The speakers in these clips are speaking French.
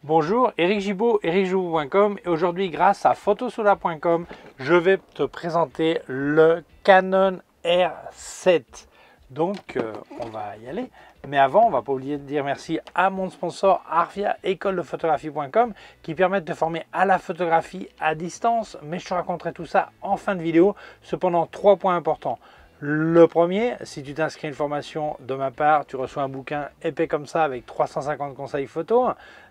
Bonjour, Eric Gibaud, ericgibaud.com, et aujourd'hui grâce à photosolar.com, je vais te présenter le Canon R7. Donc on va y aller, mais avant on va pas oublier de dire merci à mon sponsor Arvia écoledephotographie.com qui permet de te former à la photographie à distance, mais je te raconterai tout ça en fin de vidéo. Cependant, 3 points importants. Le premier, si tu t'inscris à une formation de ma part, tu reçois un bouquin épais comme ça avec 350 conseils photo.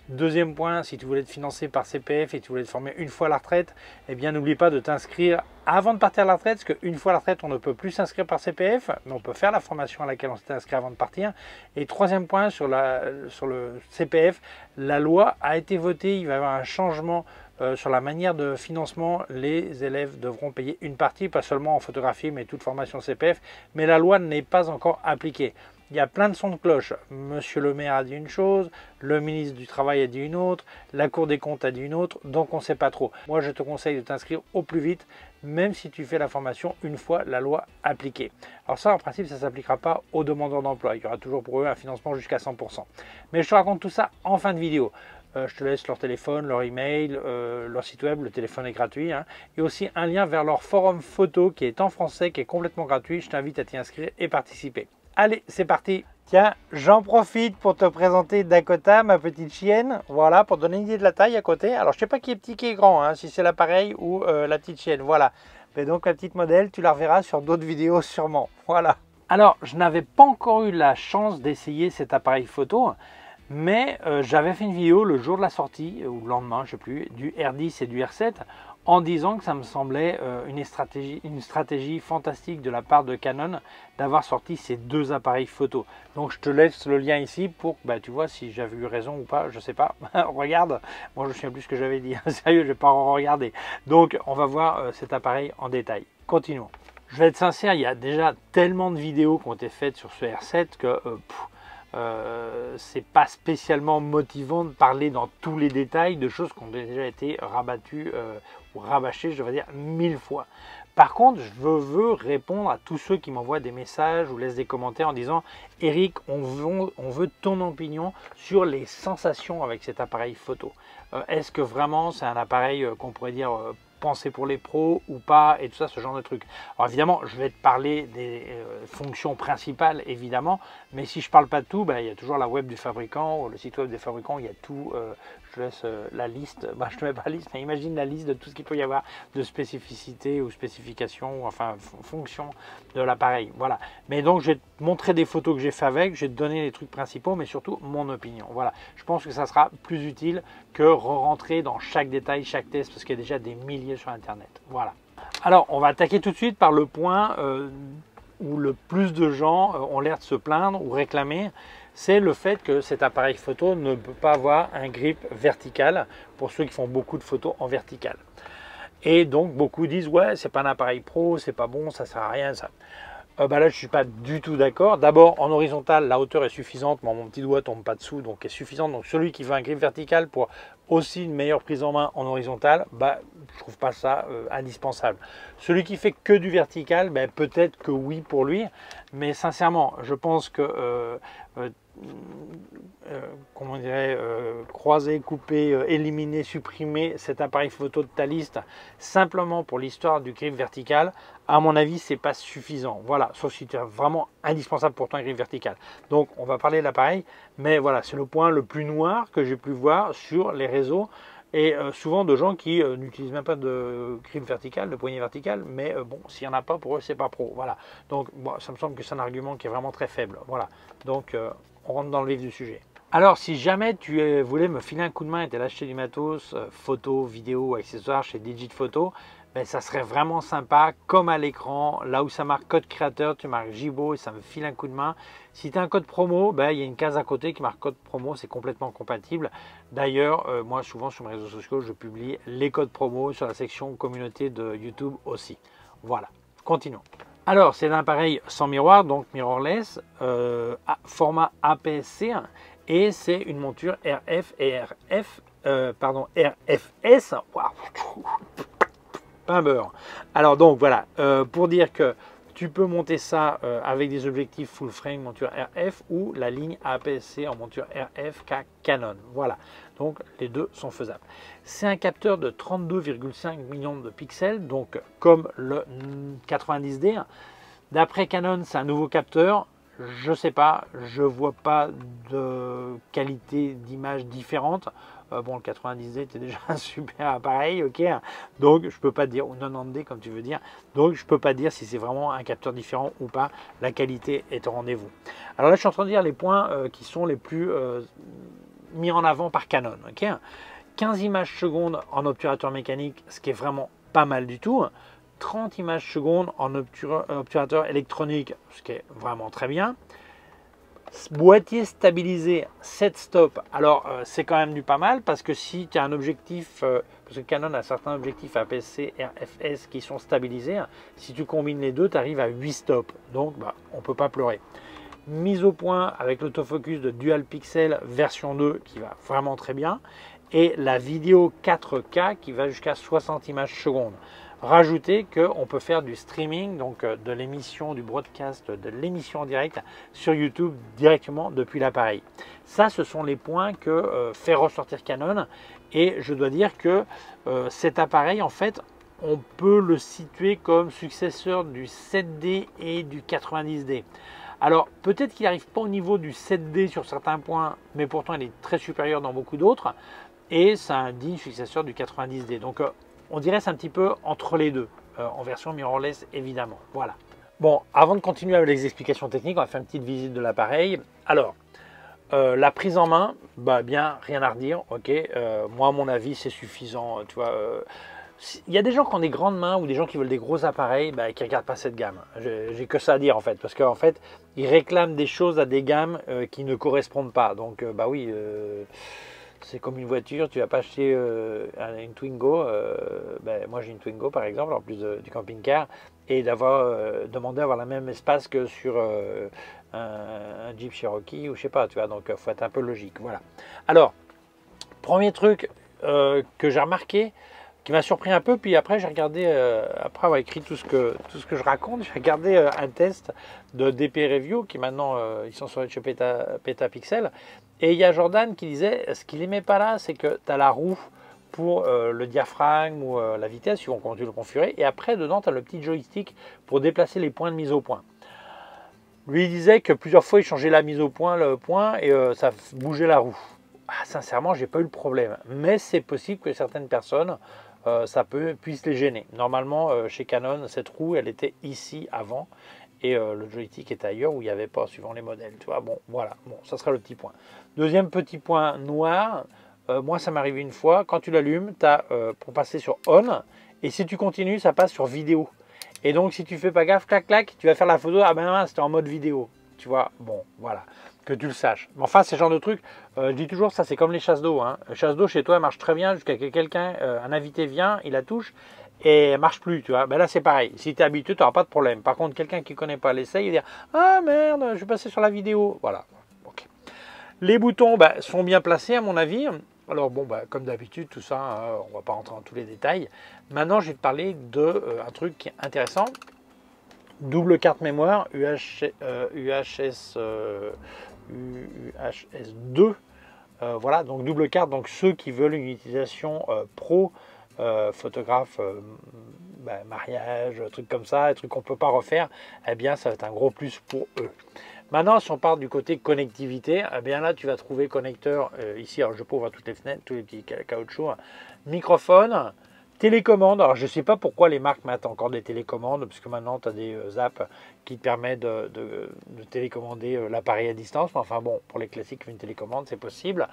Deuxième point, si tu voulais te financer par CPF et tu voulais te former une fois à la retraite, eh bien n'oublie pas de t'inscrire avant de partir à la retraite, parce qu'une fois à la retraite, on ne peut plus s'inscrire par CPF, mais on peut faire la formation à laquelle on s'était inscrit avant de partir. Et troisième point, sur le CPF, la loi a été votée, il va y avoir un changement sur la manière de financement. Les élèves devront payer une partie, pas seulement en photographie, mais toute formation CPF, mais la loi n'est pas encore appliquée. Il y a plein de sons de cloche. Monsieur le maire a dit une chose, le ministre du Travail a dit une autre, la Cour des comptes a dit une autre, donc on ne sait pas trop. Moi, je te conseille de t'inscrire au plus vite, même si tu fais la formation une fois la loi appliquée. Alors ça, en principe, ça ne s'appliquera pas aux demandeurs d'emploi. Il y aura toujours pour eux un financement jusqu'à 100%. Mais je te raconte tout ça en fin de vidéo. Je te laisse leur téléphone, leur email, leur site web, le téléphone est gratuit, hein, et aussi un lien vers leur forum photo qui est en français, qui est complètement gratuit. Je t'invite à t'y inscrire et participer. Allez, c'est parti. Tiens, j'en profite pour te présenter Dakota, ma petite chienne. Voilà, pour te donner une idée de la taille à côté. Alors, je ne sais pas qui est petit, qui est grand, hein, si c'est l'appareil ou la petite chienne. Voilà. Mais donc, la petite modèle, tu la reverras sur d'autres vidéos sûrement. Voilà. Alors, je n'avais pas encore eu la chance d'essayer cet appareil photo, mais j'avais fait une vidéo le jour de la sortie, ou le lendemain, je ne sais plus, du R10 et du R7, en disant que ça me semblait une stratégie fantastique de la part de Canon d'avoir sorti ces deux appareils photo. Donc je te laisse le lien ici pour que tu vois si j'avais eu raison ou pas, je sais pas. Regarde, moi je ne sais plus ce que j'avais dit, sérieux, je vais pas regarder. Donc on va voir cet appareil en détail. Continuons. Je vais être sincère, il y a déjà tellement de vidéos qui ont été faites sur ce R7 que c'est pas spécialement motivant de parler dans tous les détails de choses qui ont déjà été rabattues ou rabâchées, je devrais dire 1000 fois. Par contre, je veux répondre à tous ceux qui m'envoient des messages ou laissent des commentaires en disant « Eric, on veut ton opinion sur les sensations avec cet appareil photo. Est-ce que vraiment c'est un appareil qu'on pourrait dire pensé pour les pros ou pas, et tout ça, ce genre de trucs. » Alors évidemment, je vais te parler des fonctions principales, évidemment, mais si je parle pas de tout, il y a toujours la web du fabricant, ou le site web des fabricants, il y a tout, je te laisse la liste, je te mets pas la liste, mais imagine la liste de tout ce qu'il peut y avoir de spécificité ou spécification, ou enfin fonction de l'appareil, voilà. Mais donc, je vais te montrer des photos que j'ai fait avec, je vais te donner les trucs principaux, mais surtout mon opinion, voilà. Je pense que ça sera plus utile que rentrer dans chaque détail, chaque test, parce qu'il y a déjà des milliers sur internet. Voilà. Alors on va attaquer tout de suite par le point où le plus de gens ont l'air de se plaindre ou réclamer, c'est le fait que cet appareil photo ne peut pas avoir un grip vertical pour ceux qui font beaucoup de photos en vertical. Et donc beaucoup disent ouais, c'est pas un appareil pro, c'est pas bon, ça sert à rien ça. Là je suis pas du tout d'accord. D'abord en horizontal la hauteur est suffisante, mon petit doigt tombe pas dessous, donc est suffisante. Donc celui qui veut un grip vertical pour aussi une meilleure prise en main en horizontal, je trouve pas ça indispensable. Celui qui fait que du vertical, peut-être que oui pour lui, mais sincèrement je pense que comment dirait, croiser, couper, éliminer, supprimer cet appareil photo de ta liste simplement pour l'histoire du grip vertical, à mon avis c'est pas suffisant, voilà, sauf si tu as vraiment indispensable pour toi un grip vertical. Donc on va parler de l'appareil, mais voilà, c'est le point le plus noir que j'ai pu voir sur les réseaux, et souvent de gens qui n'utilisent même pas de grip vertical, de poignée verticale, mais bon, s'il n'y en a pas, pour eux c'est pas pro, voilà. Donc ça me semble que c'est un argument qui est vraiment très faible, voilà. Donc on rentre dans le vif du sujet. Alors si jamais tu voulais me filer un coup de main et t'allais acheter du matos, photo, vidéo, accessoires chez Digit Photo, ça serait vraiment sympa, comme à l'écran, là où ça marque code créateur, tu marques Gibaud et ça me file un coup de main. Si tu as un code promo, il y a une case à côté qui marque code promo, c'est complètement compatible. D'ailleurs, moi souvent sur mes réseaux sociaux, je publie les codes promo sur la section communauté de YouTube aussi. Voilà, continuons. Alors, c'est un appareil sans miroir, donc mirrorless, format APS-C, Et c'est une monture RF et RFS. Waouh, pas un beurre. Alors donc voilà, pour dire que tu peux monter ça avec des objectifs full frame monture RF ou la ligne APS-C en monture RF Canon. Voilà, donc les deux sont faisables. C'est un capteur de 32,5 millions de pixels, donc comme le 90D. D'après Canon, c'est un nouveau capteur. Je sais pas, je vois pas de qualité d'image différente. Bon, le 90D était déjà un super appareil, ok. Donc je peux pas dire, ou 90D comme tu veux dire. Donc je peux pas dire si c'est vraiment un capteur différent ou pas. La qualité est au rendez-vous. Alors là, je suis en train de dire les points qui sont les plus mis en avant par Canon, ok. 15 images secondes en obturateur mécanique, ce qui est vraiment pas mal du tout. 30 images secondes en obturateur électronique, ce qui est vraiment très bien. Boîtier stabilisé 7 stops, alors c'est quand même du pas mal parce que si tu as un objectif, parce que Canon a certains objectifs APS-C, RFS qui sont stabilisés, si tu combines les deux, tu arrives à 8 stops, donc on ne peut pas pleurer. Mise au point avec l'autofocus de Dual Pixel version 2 qui va vraiment très bien et la vidéo 4K qui va jusqu'à 60 images secondes. Rajoutez qu'on peut faire du streaming, donc de l'émission, du broadcast, de l'émission en direct sur YouTube directement depuis l'appareil. Ça, ce sont les points que fait ressortir Canon. Et je dois dire que cet appareil, en fait, on peut le situer comme successeur du 7D et du 90D. Alors, peut-être qu'il n'arrive pas au niveau du 7D sur certains points, mais pourtant, il est très supérieur dans beaucoup d'autres. Et c'est un digne successeur du 90D. Donc, on dirait c'est un petit peu entre les deux, en version mirrorless évidemment. Voilà. Bon, avant de continuer avec les explications techniques, on va faire une petite visite de l'appareil. Alors, la prise en main, bien, rien à redire, ok. Moi, à mon avis, c'est suffisant, tu vois. Il y a des gens qui ont des grandes mains ou des gens qui veulent des gros appareils qui ne regardent pas cette gamme. J'ai que ça à dire en fait, parce qu'en fait, ils réclament des choses à des gammes qui ne correspondent pas. Donc, oui. C'est comme une voiture, tu vas pas acheter une Twingo, moi j'ai une Twingo par exemple, en plus du camping-car, et demander à avoir le même espace que sur un Jeep Cherokee ou je sais pas, tu vois, donc il faut être un peu logique, voilà. Alors, premier truc que j'ai remarqué, qui m'a surpris un peu, puis après j'ai regardé, après avoir écrit tout ce que je raconte, j'ai regardé un test de DP Review, qui maintenant, ils sont sur chez Petapixel, et il y a Jordan qui disait, ce qu'il n'aimait pas là, c'est que tu as la roue pour le diaphragme ou la vitesse, suivant comment tu le configurer, et après, dedans, tu as le petit joystick pour déplacer les points de mise au point. Lui, il disait que plusieurs fois, il changeait la mise au point, le point, et ça bougeait la roue. Sincèrement, j'ai pas eu le problème, mais c'est possible que certaines personnes, ça puisse les gêner. Normalement, chez Canon, cette roue, elle était ici avant, et le joystick est ailleurs où il n'y avait pas, suivant les modèles. Tu vois, bon, voilà, bon, ça sera le petit point. Deuxième petit point noir, moi, ça m'est arrivé une fois, quand tu l'allumes, tu as pour passer sur on, et si tu continues, ça passe sur vidéo. Et donc, si tu fais pas gaffe, clac, clac, tu vas faire la photo, c'était en mode vidéo. Tu vois, bon, voilà, que tu le saches. Mais enfin, c'est ce genre de truc, je dis toujours, ça c'est comme les chasses d'eau. Hein. Chasse d'eau chez toi, elle marche très bien jusqu'à ce que quelqu'un, un invité vient, il la touche, et elle marche plus, tu vois. Là, c'est pareil. Si tu es habitué, tu n'auras pas de problème. Par contre, quelqu'un qui ne connaît pas l'essaye, il va dire « Ah merde, je vais passer sur la vidéo. » Voilà. Okay. Les boutons sont bien placés, à mon avis. Alors, bon, comme d'habitude, tout ça, on ne va pas rentrer dans tous les détails. Maintenant, je vais te parler d'un truc qui est intéressant. Double carte mémoire UHS2. Voilà, donc double carte. Donc, ceux qui veulent une utilisation pro, photographe, mariage, trucs comme ça, des trucs qu'on ne peut pas refaire, eh bien ça va être un gros plus pour eux. Maintenant, si on part du côté connectivité, eh bien là tu vas trouver connecteur, ici, alors je peux ouvrir toutes les fenêtres, tous les petits caoutchoucs, microphone, télécommande. Alors je ne sais pas pourquoi les marques mettent encore des télécommandes, parce que maintenant tu as des apps qui te permettent de télécommander l'appareil à distance, mais enfin bon, pour les classiques, une télécommande, c'est possible.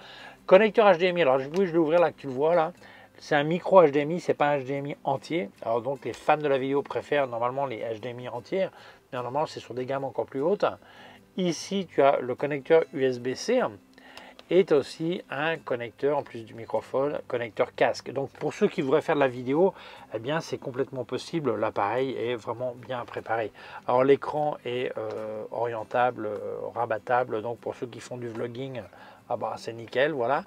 Connecteur HDMI, alors oui, je vais ouvrir là que tu le vois là. C'est un micro HDMI, c'est pas un HDMI entier. Alors donc les fans de la vidéo préfèrent normalement les HDMI entiers, mais normalement c'est sur des gammes encore plus hautes. Ici tu as le connecteur USB-C et tu as aussi un connecteur en plus du microphone, connecteur casque. Donc pour ceux qui voudraient faire de la vidéo, eh bien c'est complètement possible, l'appareil est vraiment bien préparé. Alors l'écran est orientable, rabattable, donc pour ceux qui font du vlogging, Ah bah c'est nickel, voilà.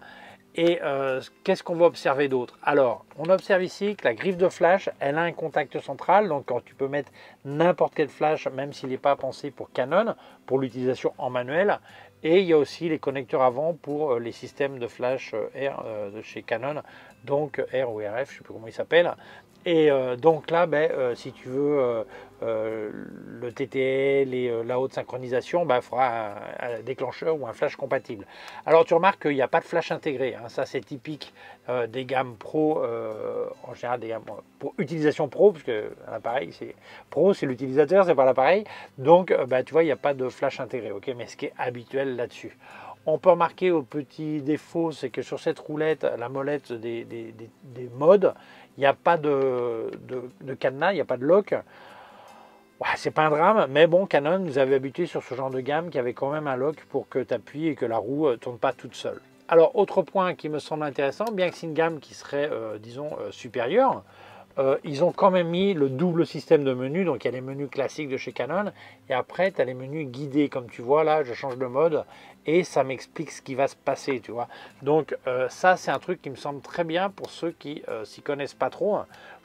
Et qu'est-ce qu'on va observer d'autre? Alors, on observe ici que la griffe de flash, elle a un contact central. Donc, quand tu peux mettre n'importe quel flash, même s'il n'est pas pensé pour Canon, pour l'utilisation en manuel. Et il y a aussi les connecteurs avant pour les systèmes de flash R de chez Canon. Donc, R ou RF, je ne sais plus comment il s'appelle. Et donc là, si tu veux le TTL et la haute synchronisation, il faudra un déclencheur ou un flash compatible. Alors tu remarques qu'il n'y a pas de flash intégré, hein. Ça c'est typique des gammes pro, en général des gammes pour utilisation pro, parce que l'appareil c'est pro, c'est l'utilisateur, c'est pas l'appareil. Donc tu vois, il n'y a pas de flash intégré, ok, mais ce qui est habituel là-dessus. On peut remarquer au petit défaut, c'est que sur cette roulette, la molette des modes, il n'y a pas de cadenas, il n'y a pas de lock. Ouais, c'est pas un drame, mais bon, Canon nous avait habitués sur ce genre de gamme qui avait quand même un lock pour que tu appuies et que la roue ne tourne pas toute seule. Alors, autre point qui me semble intéressant, bien que c'est une gamme qui serait, disons, supérieure, ils ont quand même mis le double système de menus. Donc il y a les menus classiques de chez Canon et après tu as les menus guidés, comme tu vois là je change de mode et ça m'explique ce qui va se passer, tu vois. Donc ça c'est un truc qui me semble très bien pour ceux qui s'y connaissent pas trop.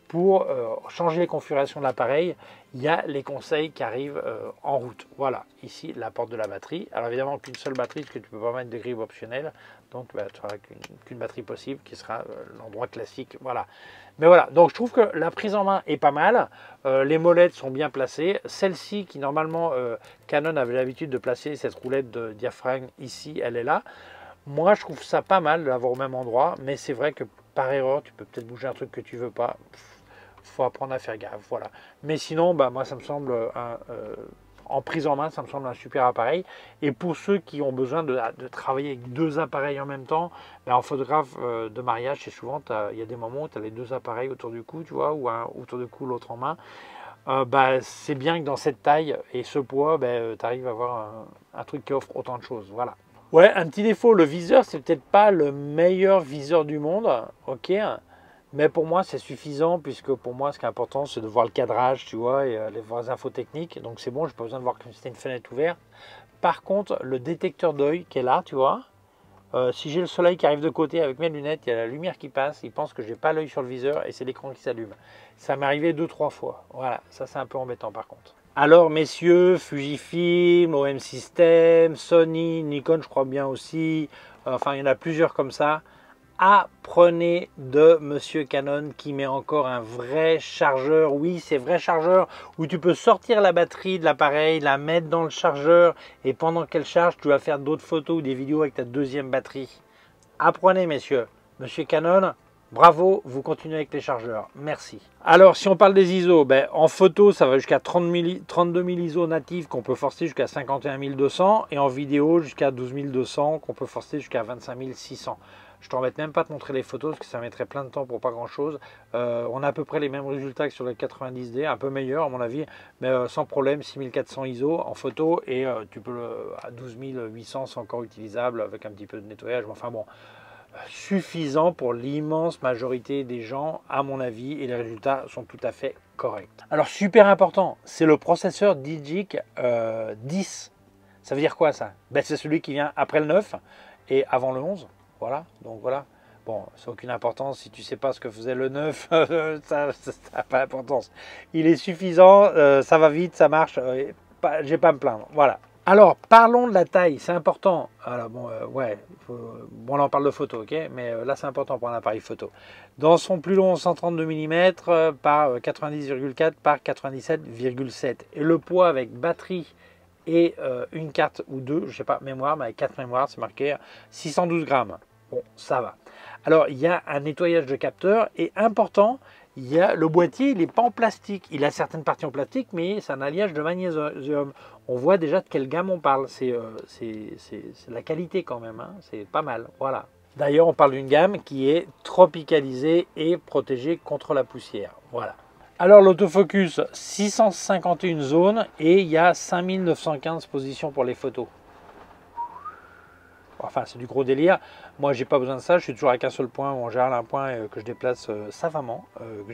Pour changer les configurations de l'appareil, il y a les conseils qui arrivent en route. Voilà, ici la porte de la batterie. Alors évidemment qu'une seule batterie, parce que tu ne peux pas mettre de grille optionnelle. Donc tu n'auras qu'une batterie possible qui sera l'endroit classique. Voilà. Mais voilà, donc je trouve que la prise en main est pas mal. Les molettes sont bien placées. Celle-ci qui normalement, Canon avait l'habitude de placer cette roulette de diaphragme ici, elle est là. Moi je trouve ça pas mal de l'avoir au même endroit. Mais c'est vrai que par erreur, tu peux peut-être bouger un truc que tu veux pas. Faut apprendre à faire gaffe, voilà. Mais sinon, moi ça me semble en prise en main, ça me semble un super appareil. Et pour ceux qui ont besoin de travailler avec deux appareils en même temps, en photographe de mariage, c'est souvent, il y a des moments où tu as les deux appareils autour du cou, tu vois, ou un autour du cou, l'autre en main. C'est bien que dans cette taille et ce poids, tu arrives à avoir un truc qui offre autant de choses, voilà. Ouais, un petit défaut, le viseur, c'est peut-être pas le meilleur viseur du monde, ok. Mais pour moi, c'est suffisant puisque pour moi, ce qui est important, c'est de voir le cadrage, tu vois, et voir les infos techniques. Donc c'est bon, je n'ai pas besoin de voir que c'était une fenêtre ouverte. Par contre, le détecteur d'œil qui est là, tu vois, si j'ai le soleil qui arrive de côté avec mes lunettes, il y a la lumière qui passe, il pense que j'ai pas l'œil sur le viseur et c'est l'écran qui s'allume. Ça m'est arrivé 2-3 fois. Voilà, ça c'est un peu embêtant par contre. Alors messieurs, Fujifilm, OM System, Sony, Nikon je crois bien aussi, enfin il y en a plusieurs comme ça. Apprenez de Monsieur Canon qui met encore un vrai chargeur. Oui, c'est vrai chargeur où tu peux sortir la batterie de l'appareil, la mettre dans le chargeur et pendant qu'elle charge, tu vas faire d'autres photos ou des vidéos avec ta deuxième batterie. Apprenez, messieurs. Monsieur Canon, bravo, vous continuez avec les chargeurs. Merci. Alors, si on parle des ISO, en photo, ça va jusqu'à 32 000 ISO natifs qu'on peut forcer jusqu'à 51 200 et en vidéo jusqu'à 12 200 qu'on peut forcer jusqu'à 25 600. Je ne t'embête même pas de montrer les photos parce que ça mettrait plein de temps pour pas grand chose. On a à peu près les mêmes résultats que sur le 90D, un peu meilleur à mon avis, mais sans problème, 6400 ISO en photo et tu peux à 12 800 c'est encore utilisable avec un petit peu de nettoyage. Enfin bon, suffisant pour l'immense majorité des gens à mon avis et les résultats sont tout à fait corrects. Alors super important, c'est le processeur Digic 10. Ça veut dire quoi ça? C'est celui qui vient après le 9 et avant le 11. Voilà, donc voilà. Bon, ça n'a aucune importance. Si tu ne sais pas ce que faisait le 9, ça n'a pas d'importance. Il est suffisant, ça va vite, ça marche. J'ai pas à me plaindre. Voilà. Alors, parlons de la taille, c'est important. Alors, bon, bon, là on parle de photo, ok, mais là c'est important pour un appareil photo. Dans son plus long 132 mm par 90,4 par 97,7. Et le poids avec batterie et une carte ou deux, je sais pas, mémoire, mais avec 4 mémoires, c'est marqué 612 grammes. Bon, ça va. Alors, il y a un nettoyage de capteur et important, il y a le boîtier, il n'est pas en plastique. Il a certaines parties en plastique, mais c'est un alliage de magnésium. On voit déjà de quelle gamme on parle. C'est la qualité quand même, hein. C'est pas mal. Voilà. D'ailleurs, on parle d'une gamme qui est tropicalisée et protégée contre la poussière. Voilà. Alors l'autofocus, 651 zones et il y a 5915 positions pour les photos. Enfin, c'est du gros délire. Moi, j'ai pas besoin de ça. Je suis toujours avec un seul point, ou en général un point que je déplace savamment.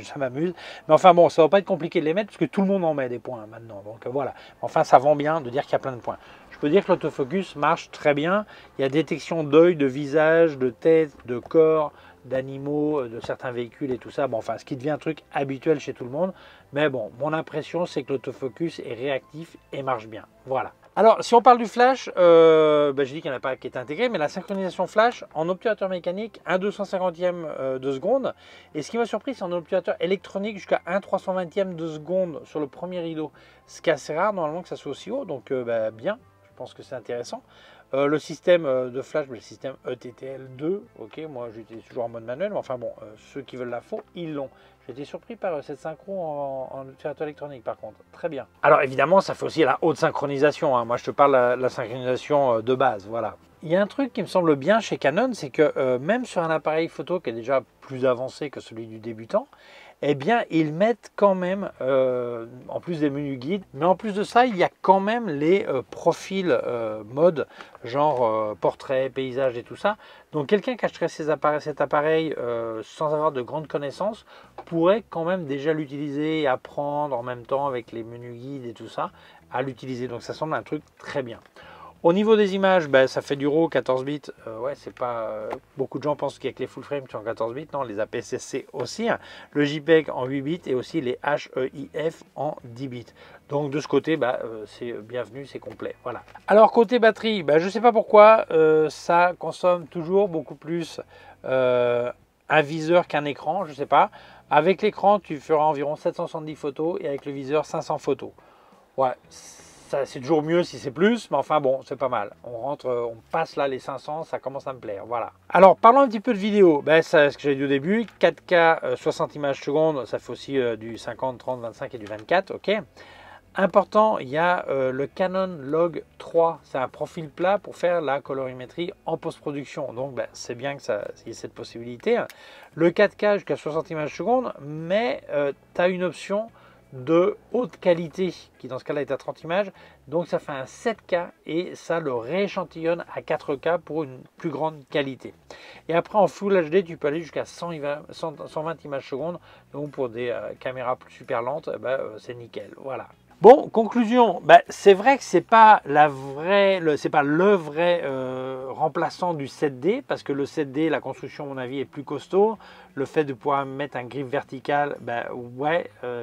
Ça m'amuse. Mais enfin bon, ça va pas être compliqué de les mettre parce que tout le monde en met des points maintenant. Donc voilà. Enfin, ça vend bien de dire qu'il y a plein de points. Je je peux dire que l'autofocus marche très bien. Il y a détection d'œil, de visage, de tête, de corps, d'animaux, de certains véhicules et tout ça. Bon, enfin, ce qui devient un truc habituel chez tout le monde. Mais bon, mon impression, c'est que l'autofocus est réactif et marche bien. Voilà. Alors, si on parle du flash, je dis qu'il n'y en a pas qui est intégré, mais la synchronisation flash en obturateur mécanique, 1/250e de seconde. Et ce qui m'a surpris, c'est en obturateur électronique jusqu'à 1/320e de seconde sur le premier rideau. Ce qui est assez rare, normalement, que ça soit aussi haut. Donc, bien, je pense que c'est intéressant. Le système de flash, le système ETTL2, ok, moi j'utilise toujours en mode manuel, mais enfin bon, ceux qui veulent l'info, ils l'ont. J'ai été surpris par cette synchro en obturateur électronique par contre, très bien. Alors évidemment, ça fait aussi la haute synchronisation, hein. Moi je te parle de la synchronisation de base, voilà. Il y a un truc qui me semble bien chez Canon, c'est que même sur un appareil photo qui est déjà plus avancé que celui du débutant, eh bien, ils mettent quand même, en plus des menus guides, mais en plus de ça, il y a quand même les profils mode, genre portrait, paysage et tout ça. Donc, quelqu'un qui achèterait cet appareil sans avoir de grandes connaissances pourrait quand même déjà l'utiliser et apprendre en même temps avec les menus guides et tout ça à l'utiliser. Donc, ça semble un truc très bien. Au niveau des images, ça fait du RAW 14 bits. Ouais, c'est pas. Beaucoup de gens pensent qu'il y a que les full frame qui sont en 14 bits. Non, les APS-C aussi. Hein. Le JPEG en 8 bits et aussi les HEIF en 10 bits. Donc de ce côté, c'est bienvenu, c'est complet. Voilà. Alors côté batterie, je ne sais pas pourquoi ça consomme toujours beaucoup plus un viseur qu'un écran. Je ne sais pas. Avec l'écran, tu feras environ 770 photos et avec le viseur 500 photos. Ouais. C'est toujours mieux si c'est plus, mais enfin bon, c'est pas mal. On passe là les 500, ça commence à me plaire, voilà. Alors, parlons un petit peu de vidéo. C'est ce que j'ai dit au début, 4K 60 images secondes, ça fait aussi du 50, 30, 25 et du 24, ok. Important, il y a le Canon Log 3, c'est un profil plat pour faire la colorimétrie en post-production. Donc, c'est bien que ça y ait cette possibilité. Le 4K jusqu'à 60 images secondes, mais tu as une option de haute qualité qui dans ce cas là est à 30 images, donc ça fait un 7K et ça le rééchantillonne à 4K pour une plus grande qualité. Et après en Full HD tu peux aller jusqu'à 120 images secondes, donc pour des caméras super lentes, c'est nickel, voilà. Bon, conclusion, c'est vrai que c'est pas le vrai remplaçant du 7D, parce que le 7D, la construction à mon avis est plus costaud. Le fait de pouvoir mettre un grip vertical,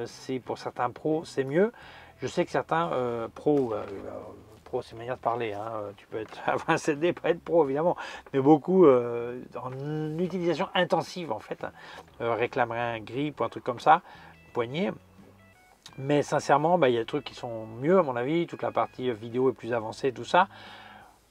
c'est pour certains pros, c'est mieux. Je sais que certains pros, c'est une manière de parler, hein, tu peux avoir un 7D, pas être pro évidemment, mais beaucoup en utilisation intensive en fait, réclameraient un grip ou un truc comme ça, poignet. Mais sincèrement, il y a des trucs qui sont mieux à mon avis, toute la partie vidéo est plus avancée, tout ça.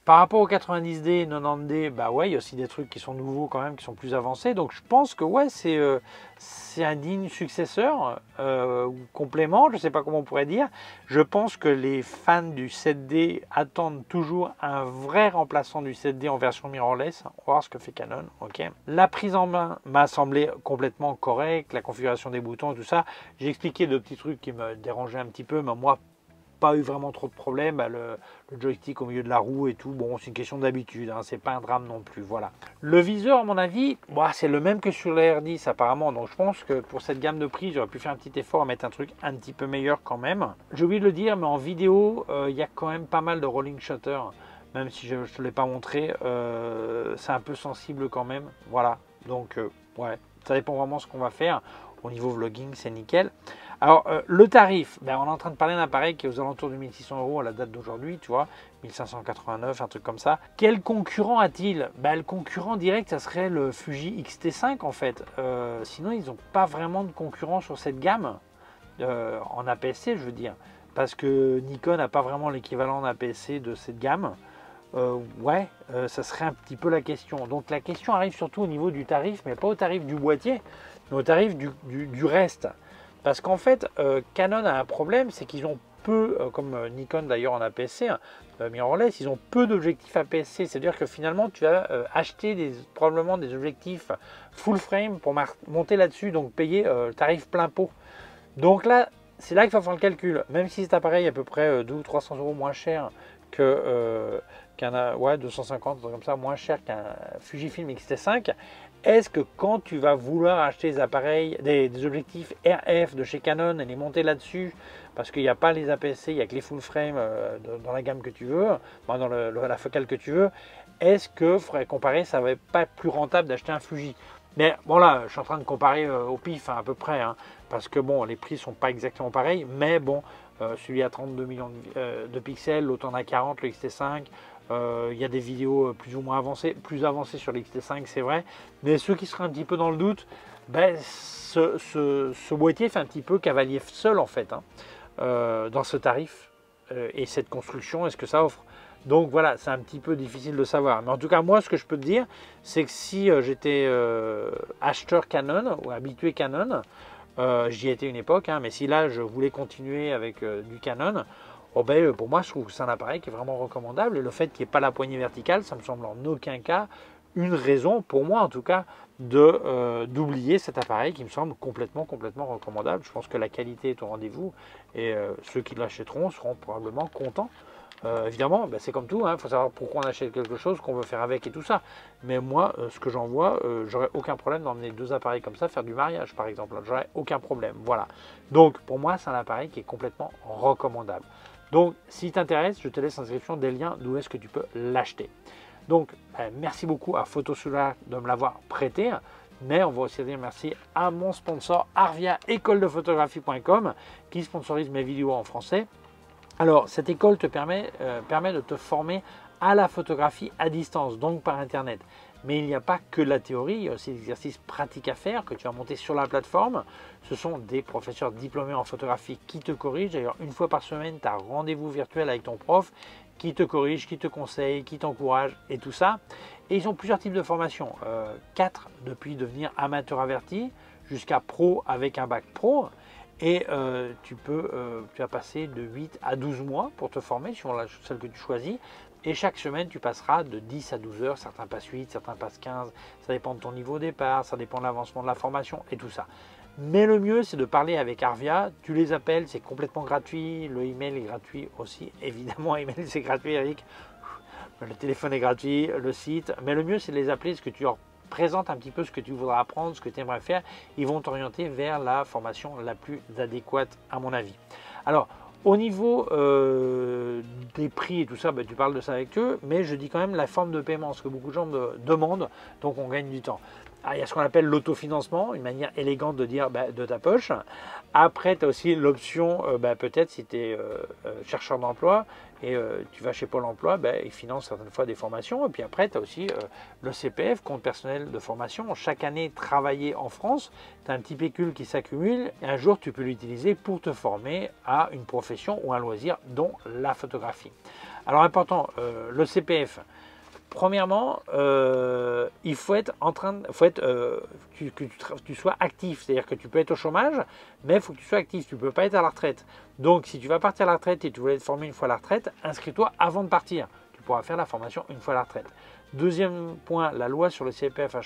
Par rapport au 90D, 90D, il y a aussi des trucs qui sont nouveaux quand même, qui sont plus avancés. Donc je pense que ouais, c'est un digne successeur, ou complément, je ne sais pas comment on pourrait dire. Je pense que les fans du 7D attendent toujours un vrai remplaçant du 7D en version mirrorless. On va voir ce que fait Canon. Ok. La prise en main m'a semblé complètement correcte, la configuration des boutons et tout ça. J'ai expliqué de petits trucs qui me dérangeaient un petit peu, mais moi, pas eu vraiment trop de problèmes, le joystick au milieu de la roue et tout, bon c'est une question d'habitude, hein, c'est pas un drame non plus, voilà. Le viseur à mon avis, c'est le même que sur la R10 apparemment, donc je pense que pour cette gamme de prix, j'aurais pu faire un petit effort à mettre un truc un petit peu meilleur quand même. J'ai oublié de le dire, mais en vidéo, il y a quand même pas mal de rolling shutter, même si je ne te l'ai pas montré, c'est un peu sensible quand même, voilà, donc ouais, ça dépend vraiment de ce qu'on va faire. Au niveau vlogging, c'est nickel. Alors, le tarif, on est en train de parler d'un appareil qui est aux alentours de 1600 € à la date d'aujourd'hui, tu vois, 1589, un truc comme ça. Quel concurrent a-t-il? Le concurrent direct, ça serait le Fuji X-T5 en fait. Sinon, ils n'ont pas vraiment de concurrent sur cette gamme, en APS-C, je veux dire, parce que Nikon n'a pas vraiment l'équivalent en APS-C de cette gamme. Ça serait un petit peu la question. Donc la question arrive surtout au niveau du tarif, mais pas au tarif du boîtier, mais au tarif du reste. Parce qu'en fait, Canon a un problème, c'est qu'ils ont peu, comme Nikon d'ailleurs en APS-C, mirrorless, ils ont peu d'objectifs APS-C. C'est-à-dire que finalement, tu vas acheter probablement des objectifs full frame pour monter là-dessus, donc payer le tarif plein pot. Donc là, c'est là qu'il faut faire le calcul. Même si cet appareil est à peu près 200 ou 300 € moins cher que ouais, 250, comme ça, moins cher qu'un Fujifilm X-T5. Est-ce que quand tu vas vouloir acheter des appareils, des objectifs RF de chez Canon et les monter là-dessus, parce qu'il n'y a pas les APS-C, il n'y a que les full frame dans la gamme que tu veux, dans la focale que tu veux, est-ce que, faudrait comparer, ça va pas être plus rentable d'acheter un Fuji? Mais bon là, je suis en train de comparer au pif à peu près, hein, parce que bon, les prix sont pas exactement pareils, mais bon, celui à 32 millions de pixels, l'autre en a 40, le XT5. Il y a des vidéos plus ou moins avancées, plus avancées sur l'XT5, c'est vrai. Mais ceux qui seraient un petit peu dans le doute, ben, ce boîtier fait un petit peu cavalier seul en fait, hein, dans ce tarif et cette construction, est-ce que ça offre? Donc voilà, c'est un petit peu difficile de savoir. Mais en tout cas, moi, ce que je peux te dire, c'est que si j'étais acheteur Canon ou habitué Canon, j'y étais une époque, hein, mais si là, je voulais continuer avec du Canon, oh ben, pour moi, je trouve que c'est un appareil qui est vraiment recommandable. Et le fait qu'il n'y ait pas la poignée verticale, ça me semble en aucun cas une raison, pour moi en tout cas, d'oublier cet appareil qui me semble complètement recommandable. Je pense que la qualité est au rendez-vous et ceux qui l'achèteront seront probablement contents. Évidemment, ben c'est comme tout, il faut savoir pourquoi on achète quelque chose, qu'on veut faire avec et tout ça. Mais moi, ce que j'en vois, j'aurais aucun problème d'emmener deux appareils comme ça, faire du mariage par exemple. J'aurais aucun problème. Voilà. Donc pour moi, c'est un appareil qui est complètement recommandable. Donc si t'intéresse, je te laisse en description des liens d'où est-ce que tu peux l'acheter. Donc merci beaucoup à Photosolar de me l'avoir prêté. Mais on va aussi dire merci à mon sponsor Arvia, écoledephotographie.com, qui sponsorise mes vidéos en français. Alors, cette école te permet de te former à la photographie à distance, donc par Internet. Mais il n'y a pas que la théorie, il y a aussi des exercices pratiques à faire que tu vas monter sur la plateforme. Ce sont des professeurs diplômés en photographie qui te corrigent. D'ailleurs, une fois par semaine, tu as rendez-vous virtuel avec ton prof qui te corrige, qui te conseille, qui t'encourage et tout ça. Et ils ont plusieurs types de formations. 4 depuis devenir amateur averti jusqu'à pro avec un bac pro. Et tu vas passer de 8 à 12 mois pour te former sur celle que tu choisis. Et chaque semaine, tu passeras de 10 à 12 heures. Certains passent 8, certains passent 15. Ça dépend de ton niveau au départ, ça dépend de l'avancement de la formation et tout ça. Mais le mieux, c'est de parler avec Arvia. Tu les appelles, c'est complètement gratuit. Le email est gratuit aussi. Évidemment, email, c'est gratuit, Eric. Le téléphone est gratuit, le site. Mais le mieux, c'est de les appeler, parce que tu leur présentes un petit peu ce que tu voudras apprendre, ce que tu aimerais faire. Ils vont t'orienter vers la formation la plus adéquate, à mon avis. Alors, au niveau des prix et tout ça, tu parles de ça avec eux, mais je dis quand même la forme de paiement, ce que beaucoup de gens me demandent, donc on gagne du temps. Alors, il y a ce qu'on appelle l'autofinancement, une manière élégante de dire de ta poche. Après, tu as aussi l'option, peut-être si tu es chercheur d'emploi et tu vas chez Pôle emploi, ils financent certaines fois des formations. Et puis après, tu as aussi le CPF, compte personnel de formation. Chaque année, travailler en France, tu as un petit pécule qui s'accumule et un jour, tu peux l'utiliser pour te former à une profession ou un loisir, dont la photographie. Alors important, le CPF. Premièrement, il faut être que tu sois actif, c'est-à-dire que tu peux être au chômage, mais il faut que tu sois actif, tu ne peux pas être à la retraite. Donc si tu vas partir à la retraite et tu voulais te former une fois à la retraite, inscris-toi avant de partir. Tu pourras faire la formation une fois à la retraite. Deuxième point, la loi sur le CPF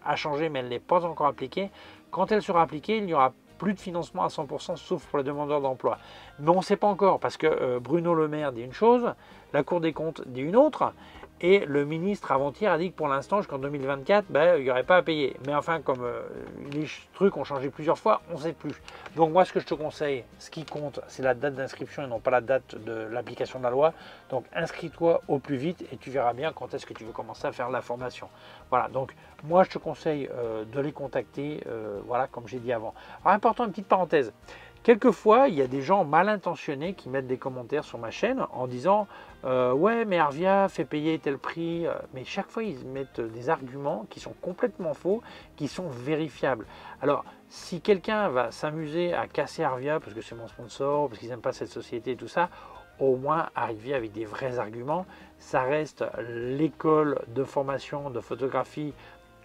a changé, mais elle n'est pas encore appliquée. Quand elle sera appliquée, il n'y aura plus de financement à 100%, sauf pour les demandeurs d'emploi. Mais on ne sait pas encore, parce que Bruno Le Maire dit une chose, la Cour des comptes dit une autre, et le ministre avant-hier a dit que pour l'instant, jusqu'en 2024, il n'y aurait pas à payer. Mais enfin, comme les trucs ont changé plusieurs fois, on ne sait plus. Donc moi, ce que je te conseille, ce qui compte, c'est la date d'inscription et non pas la date de l'application de la loi. Donc inscris-toi au plus vite et tu verras bien quand est-ce que tu veux commencer à faire la formation. Voilà, donc moi, je te conseille de les contacter, voilà, comme j'ai dit avant. Alors important, une petite parenthèse. Quelquefois, il y a des gens mal intentionnés qui mettent des commentaires sur ma chaîne en disant ouais, mais Arvia fait payer tel prix. Mais chaque fois, ils mettent des arguments qui sont complètement faux, qui sont vérifiables. Alors, si quelqu'un va s'amuser à casser Arvia parce que c'est mon sponsor, parce qu'ils n'aiment pas cette société et tout ça, au moins arriver avec des vrais arguments. Ça reste l'école de formation de photographie.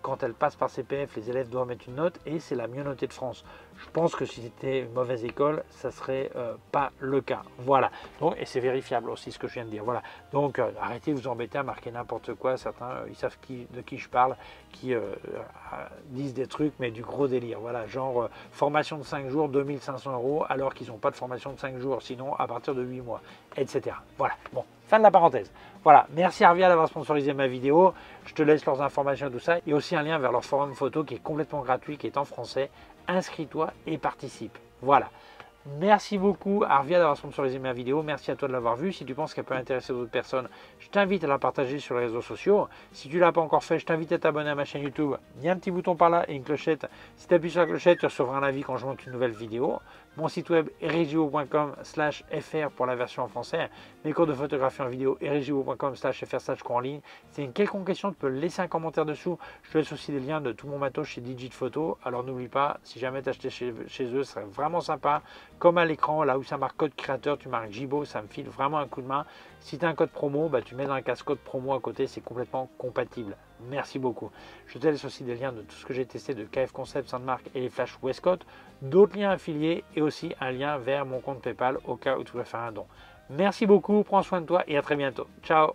Quand elle passe par CPF, les élèves doivent mettre une note et c'est la mieux notée de France. Je pense que si c'était une mauvaise école, ça ne serait pas le cas. Voilà. Donc, et c'est vérifiable aussi ce que je viens de dire. Voilà. Donc arrêtez de vous embêter à marquer n'importe quoi. Certains, ils savent de qui je parle, qui disent des trucs, mais du gros délire. Voilà, genre formation de 5 jours, 2500 €, alors qu'ils n'ont pas de formation de 5 jours, sinon à partir de 8 mois, etc. Voilà. Bon. Fin de la parenthèse. Voilà, merci Arvia d'avoir sponsorisé ma vidéo. Je te laisse leurs informations et tout ça. Il y a aussi un lien vers leur forum photo qui est complètement gratuit, qui est en français. Inscris-toi et participe. Voilà. Merci beaucoup Arvia d'avoir sponsorisé ma vidéo. Merci à toi de l'avoir vue. Si tu penses qu'elle peut intéresser d'autres personnes, je t'invite à la partager sur les réseaux sociaux. Si tu ne l'as pas encore fait, je t'invite à t'abonner à ma chaîne YouTube. Il y a un petit bouton par là et une clochette. Si tu appuies sur la clochette, tu recevras un avis quand je monte une nouvelle vidéo. Mon site web erigio.com/fr pour la version en français. Mes cours de photographie en vidéo erigio.com/fr/cours en ligne. Si tu as une quelconque question, tu peux laisser un commentaire dessous. Je te laisse aussi des liens de tout mon matos chez Digit Photo. Alors n'oublie pas, si jamais tu as acheté chez eux, ce serait vraiment sympa. Comme à l'écran, là où ça marque code créateur, tu marques Jibo, ça me file vraiment un coup de main. Si tu as un code promo, tu mets dans la case code promo à côté, c'est complètement compatible. Merci beaucoup. Je te laisse aussi des liens de tout ce que j'ai testé de KF Concept, Sandmark et les Flash Westcott, d'autres liens affiliés et aussi un lien vers mon compte PayPal au cas où tu veux faire un don. Merci beaucoup, prends soin de toi et à très bientôt. Ciao.